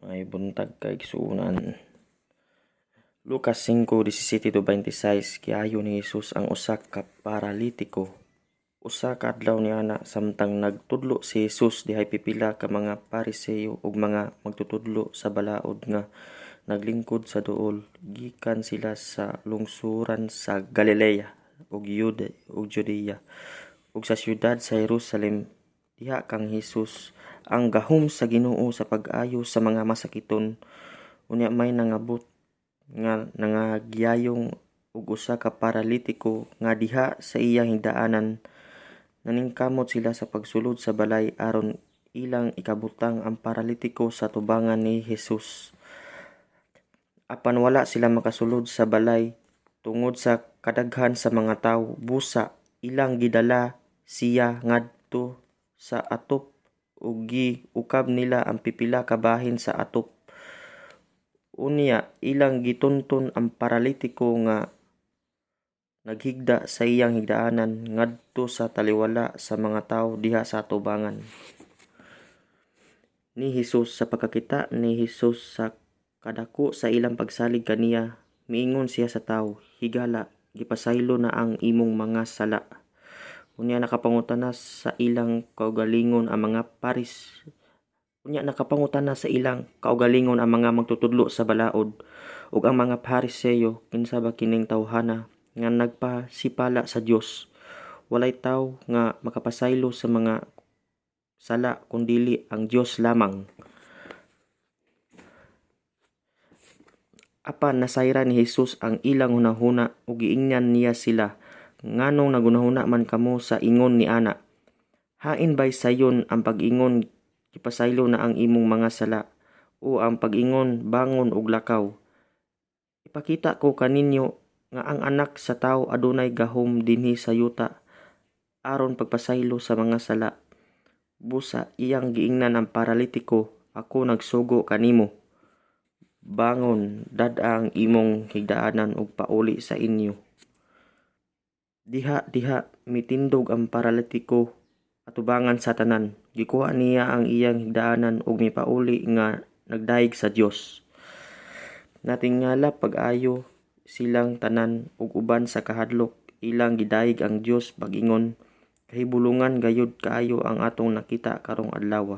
Ay buntag kay igsuunan. Lucas 5:17-26 Kiayo ni Jesus ang usa ka paralitiko. Usa ka adlaw niana samtang nagtudlo si Jesus dihay pipila ka mga Pariseo ug mga magtutudlo sa balaod nga naglingkod sa duol. Gikan sila sa lungsuran sa Galilea ug Judea ug sa siyudad sa Jerusalem. Diha kang Jesus ang gahom sa Ginoo sa pag-ayo sa mga masakiton. Unya may nangabot nga nangagiyayong ug usa ka paralitiko nga diha sa iyang higdaanan. Naningkamot sila sa pagsulod sa balay aron ilang ikabutang ang paralitiko sa tubangan ni Jesus. Apan wala sila makasulod sa balay tungod sa kadaghan sa mga tawo, busa ilang gidala siya ngadto sa atop ug giukab nila ang pipila ka bahin sa atop. Unya ilang gitunton ang paralitiko nga naghigda sa iyang higdaanan ngadto sa taliwala sa mga tawo diha sa atubangan ni Jesus. Sa pagkakita ni Jesus sa kadako sa ilang pagsalig kaniya, miingon siya sa tawo, "Higala, gipasaylo na ang imong mga sala." Unya nakapangutana sa ilang kaugalingon ang mga magtutudlo sa balaod ug ang mga Pariseo, kinsa ba kining tawhana nga nagpasipala sa Dios. Walay tawo nga makapasaylo sa mga sala kundili ang Dios lamang. Apan nasayra ni Jesus ang ilang hunahuna ug giingnan niya sila, "Nganong nagunahuna man kamo sa ingon ni ana? Hain bay sayon ang pag-ingon gipasaylo na ang imong mga sala, o ang pag-ingon bangon og lakaw? Ipakita ko kaninyo nga ang anak sa tawo adunay gahom dinhi sa yuta aron pagpasaylo sa mga sala." Busa iyang giingnan ang paralitiko, "Ako nagsugo kanimo, bangon, dad-a ang imong higdaanan ug pauli sa inyo." Diha mitindog ang paralitiko atubangan sa tanan. Gikuha niya ang iyang higdaanan ug mipauli nga nagdaig sa Dios. Natingala pag-ayo silang tanan ug uban sa kahadlok ilang gidaig ang Dios pag-ingon, "Kahibulongan gayud kaayo ang atong nakita karong adlaw."